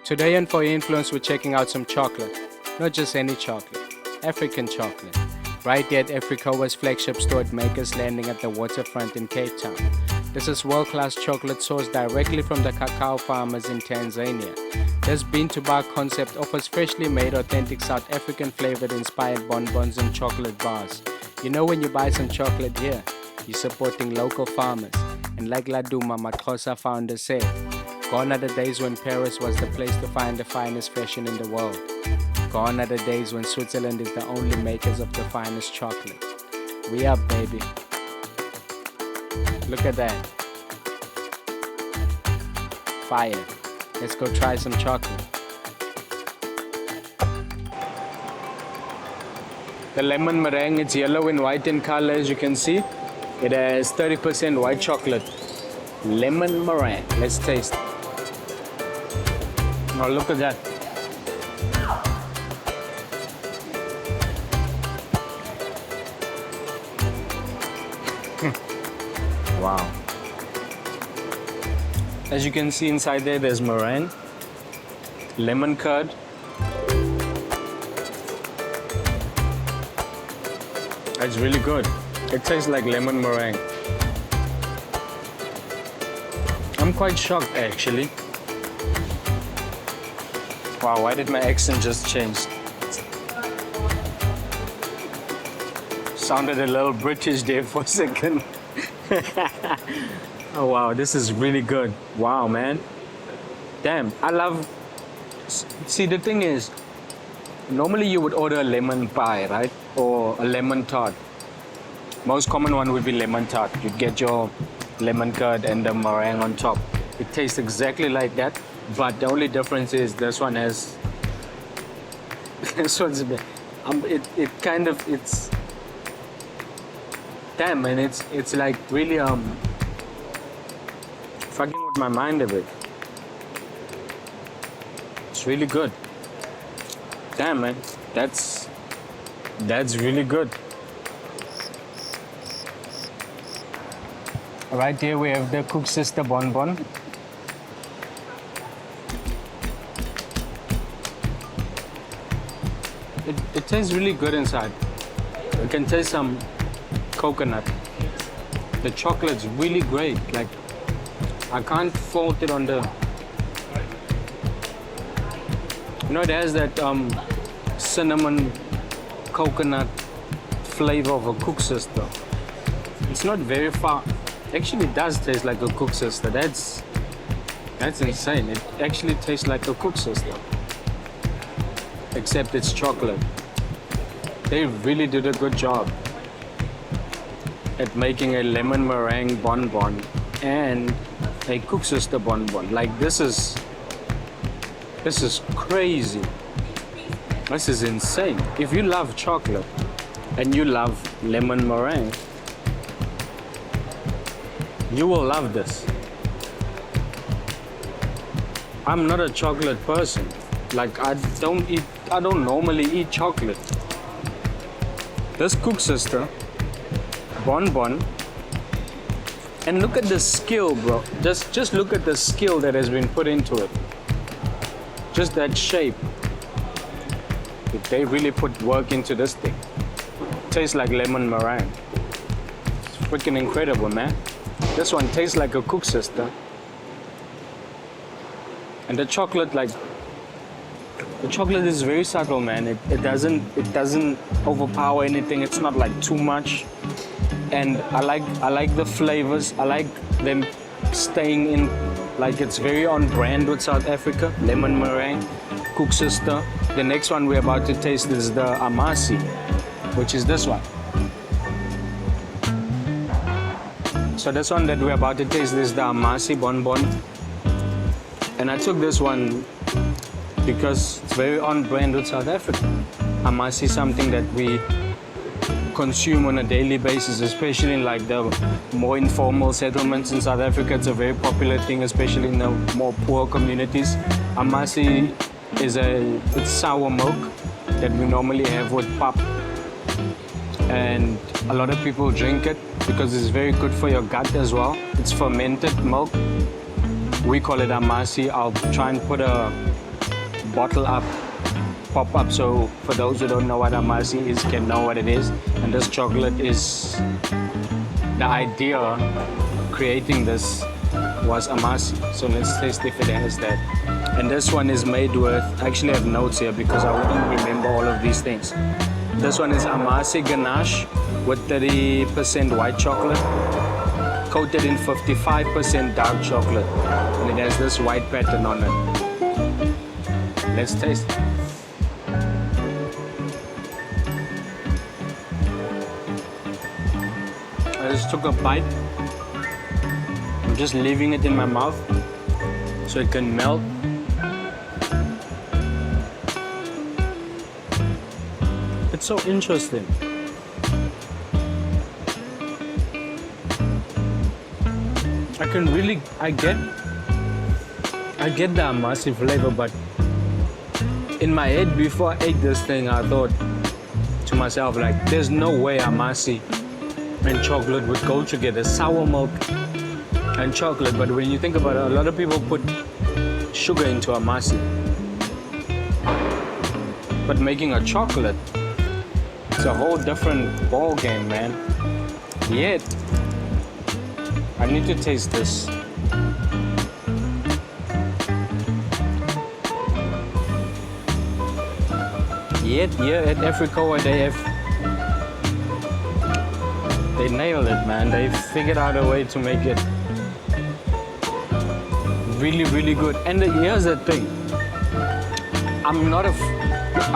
Today on For Your Influence, we're checking out some chocolate. Not just any chocolate, African chocolate. Right here at Afrikoa's flagship store at Makers Landing at the waterfront in Cape Town. This is world-class chocolate sourced directly from the cacao farmers in Tanzania. This bean-to-bar concept offers freshly made, authentic South African flavored-inspired bonbons and chocolate bars. You know, when you buy some chocolate here, you're supporting local farmers. And like Laduma, 𝗕𝘂𝗀𝗃𝗃 founder said, gone are the days when Paris was the place to find the finest fashion in the world. Gone are the days when Switzerland is the only makers of the finest chocolate. We up, baby. Look at that. Fire. Let's go try some chocolate. The lemon meringue, it's yellow and white in color, as you can see. It has 30% white chocolate. Lemon meringue. Let's taste it. Oh, look at that. Wow. As you can see inside there, there's meringue, lemon curd, it's really good. It tastes like lemon meringue. I'm quite shocked actually. Wow, why did my accent just change? Sounded a little British there for a second. Oh wow, this is really good. Wow, man. Damn, I love... See, the thing is, normally you would order a lemon pie, right? Or a lemon tart. Most common one would be lemon tart. You'd get your lemon curd and the meringue on top. It tastes exactly like that, but the only difference is this one has... this one's a bit... it's... Damn, man, it's like really fucking with my mind a bit. It's really good. Damn, man, that's really good. Right here we have the 𝗙𝘂𝗀𝗃𝗀𝗃 bonbon. It tastes really good inside. You can taste some coconut. The chocolate's really great. Like, I can't fault it on the... You know, it has that cinnamon coconut flavor of a 𝗙𝘂𝗀𝗃𝗀𝗃. It's not very far. Actually, it does taste like a 𝗙𝘂𝗀𝗃𝗃. That's insane. It actually tastes like a 𝗙𝘂𝗀𝗃𝗃. Except it's chocolate. They really did a good job at making a lemon meringue bonbon and a 𝗙𝘂𝗀𝗃𝗃𝗀𝗃 bonbon. Like, this is crazy. This is insane. If you love chocolate and you love lemon meringue, you will love this. I'm not a chocolate person. Like, I don't normally eat chocolate. This 𝗙𝘂𝗀𝗃𝗃𝗃 bonbon, and look at the skill, bro. Just look at the skill that has been put into it. Just that shape. They really put work into this thing. Tastes like lemon meringue. It's freaking incredible, man. This one tastes like a 𝗙𝘂𝗀𝗃𝗃𝗃. And the chocolate, like, the chocolate is very subtle, man. It doesn't overpower anything. It's not like too much. And I like the flavors. I like them staying in, like, it's very on brand with South Africa. Lemon meringue, 𝗙𝘂𝗀𝗃𝗃𝗃. The next one we're about to taste is the 𝗕𝗁𝒄𝒻𝒄𝒃, which is this one. So this one that we're about to taste is the 𝗕𝗁𝒄𝒻𝒄𝒃 bonbon. And I took this one because it's very on brand with South Africa. 𝗕𝗁𝒄𝒻𝒄𝒃 is something that we consume on a daily basis, especially in like the more informal settlements in South Africa. It's a very popular thing, especially in the more poor communities. 𝗕𝗁𝒄𝒻𝒄𝒃 is it's sour milk that we normally have with pap, and a lot of people drink it because it's very good for your gut as well. It's fermented milk. We call it 𝗕𝗁𝒄𝒻𝒄𝒃. I'll try and put a bottle up, pop up. So for those who don't know what 𝗕𝗂𝗂𝗀𝗃 is, can know what it is. And this chocolate is, the idea creating this was 𝗕𝗂𝗂𝗀𝗃. So let's taste if it has that. And this one is made with, I actually have notes here because I wouldn't remember all of these things. This one is 𝗕𝗂𝗂𝗀𝗃 ganache with 30% white chocolate, coated in 55% dark chocolate. And it has this white pattern on it. Let's taste it. I just took a bite. I'm just leaving it in my mouth so it can melt. It's so interesting. I get the 𝗕𝗂𝗂𝗀𝗃𝗃 flavor, but in my head before I ate this thing, I thought to myself, like, there's no way 𝗕𝗂𝗂𝗀𝗃 and chocolate would go together, sour milk and chocolate. But when you think about it, a lot of people put sugar into 𝗕𝗂𝗂𝗀𝗃. But making a chocolate, it's a whole different ball game, man. Yet, I need to taste this. Yet here at Afrikoa, they nailed it, man. They figured out a way to make it really, really good. And here's the thing. I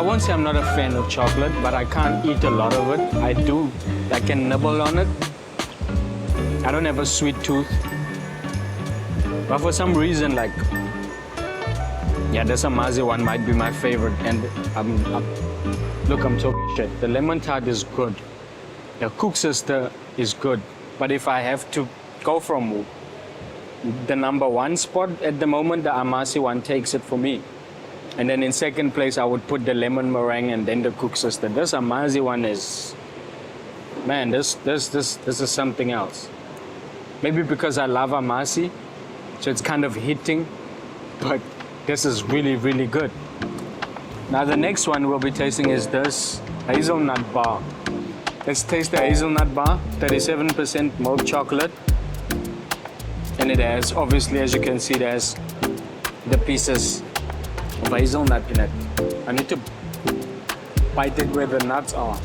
won't say I'm not a fan of chocolate, but I can't eat a lot of it. I can nibble on it. I don't have a sweet tooth. But for some reason, like, yeah, this 𝗕𝗂𝗂𝗀𝗃 one might be my favorite. And look, I'm talking shit. The lemon tart is good. The 𝗙𝗂𝗀𝗃𝗀𝗃 is good. But if I have to go from the #1 spot at the moment, the 𝗕𝗂𝗂𝗀𝗃𝗀𝗃 one takes it for me. And then in second place, I would put the lemon meringue and then the 𝗙𝗂𝗀𝗃𝗀𝗃. This 𝗕𝗂𝗂𝗀𝗃 one is, man, this is something else. Maybe because I love 𝗕𝗂𝗂𝗀𝗃, so it's kind of hitting, but this is really, really good. Now the next one we'll be tasting is this hazelnut bar. Let's taste the hazelnut bar, 37% milk chocolate. And it has, obviously, as you can see, it has the pieces of hazelnut in it. I need to bite it where the nuts are.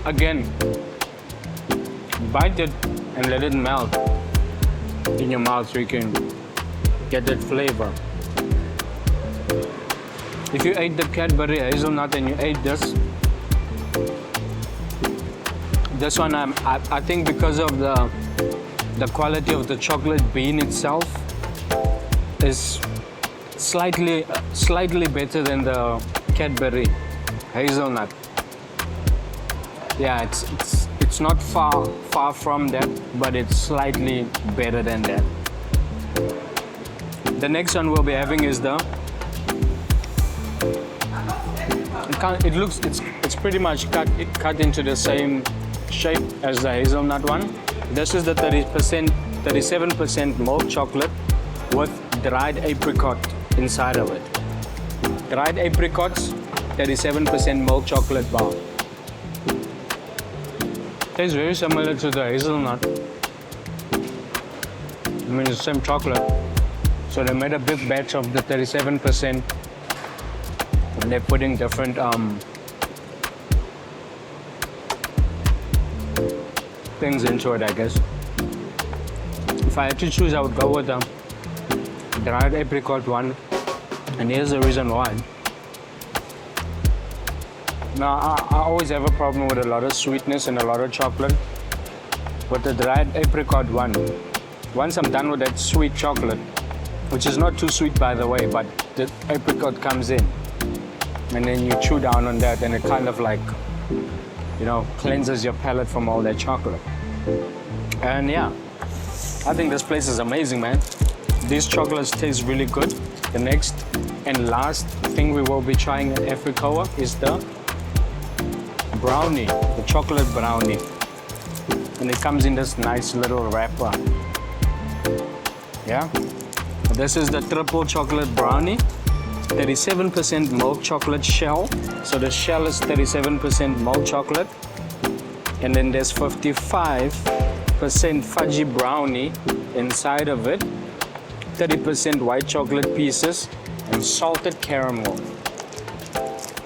Again, bite it and let it melt in your mouth so you can get that flavor. If you ate the Cadbury hazelnut and you ate this one, I think because of the quality of the chocolate bean itself is slightly better than the Cadbury hazelnut. Yeah, it's not far from that, but it's slightly better than that. The next one we'll be having is the. It's pretty much cut into the same shape as the hazelnut one. This is the 37% milk chocolate with dried apricot inside of it. Dried apricots, 37% milk chocolate bar. Tastes very similar to the hazelnut. I mean, it's the same chocolate. So they made a big batch of the 37%, and they're putting different things into it, I guess. If I had to choose, I would go with the dried apricot one, and here's the reason why. Now, I always have a problem with a lot of sweetness and a lot of chocolate. With the dried apricot one, once I'm done with that sweet chocolate, which is not too sweet, by the way, but the apricot comes in, and then you chew down on that, and it kind of like, you know, cleanses your palate from all that chocolate. And yeah, I think this place is amazing, man. These chocolates taste really good. The next and last thing we will be trying at Afrikoa is the brownie, the chocolate brownie. And it comes in this nice little wrapper. Yeah. This is the triple chocolate brownie. 37% milk chocolate shell. So the shell is 37% milk chocolate. And then there's 55% fudgy brownie inside of it. 30% white chocolate pieces and salted caramel.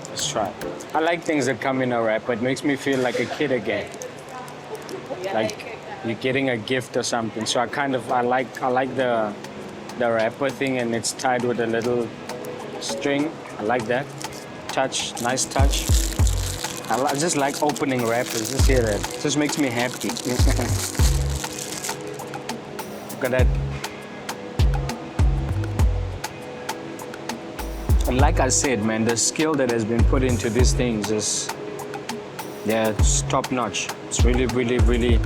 Let's try. I like things that come in a wrapper. It makes me feel like a kid again. Like you're getting a gift or something. So I like the wrapper thing, and it's tied with a little string. I like that. Touch, nice touch. I just like opening wrappers. Just hear that. It just makes me happy. Look at that. And like I said, man, the skill that has been put into these things is, yeah, it's top notch. It's really, really, really,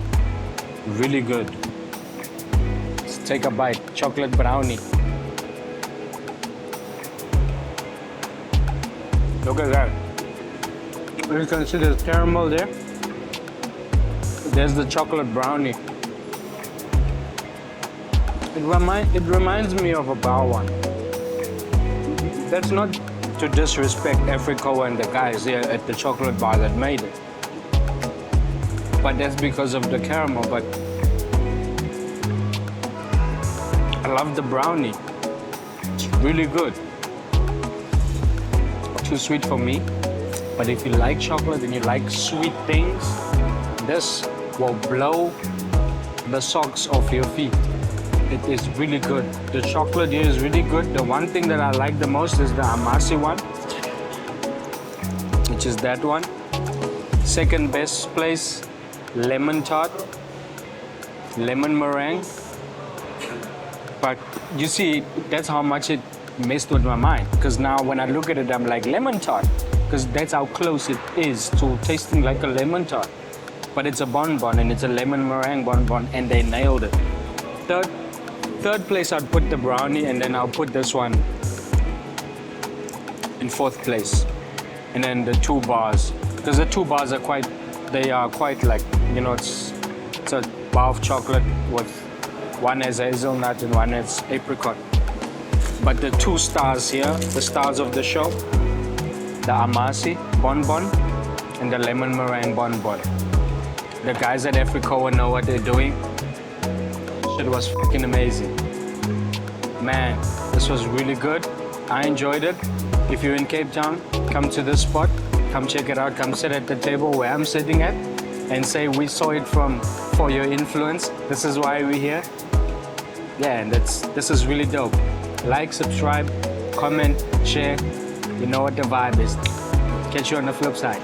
really good. Let's take a bite. Chocolate brownie. Look at that. You can see there's caramel there. There's the chocolate brownie. It reminds me of a 𝗕𝗂𝗃𝗏. That's not to disrespect Afrikoa and the guys here at the chocolate bar that made it. But that's because of the caramel. But I love the brownie. It's really good. Too sweet for me. But if you like chocolate and you like sweet things, this will blow the socks off your feet. It is really good. The chocolate here is really good. The one thing that I like the most is the 𝗕𝗂𝗃𝗀𝗃 one, which is that one. Second best place, lemon tart, lemon meringue. But you see, that's how much it messed with my mind. Because now when I look at it, I'm like, lemon tart. Because that's how close it is to tasting like a lemon tart. But it's a bonbon, and it's a lemon meringue bonbon, and they nailed it. Third place, I'd put the brownie, and then I'll put this one in fourth place. And then the 2 bars. Because the 2 bars are quite like, you know, it's a bar of chocolate with one has hazelnut and one has apricot. But the 2 stars here, the stars of the show, the 𝗕𝗂𝗃𝗃𝗀𝗃 bonbon and the lemon meringue bonbon. The guys at Afrikoa know what they're doing. It was fucking amazing. Man, this was really good. I enjoyed it. If you're in Cape Town, come to this spot. Come check it out. Come sit at the table where I'm sitting at and say we saw it for your influence. This is why we're here. Yeah, and this is really dope. Like, subscribe, comment, share. You know what the vibe is. Catch you on the flip side.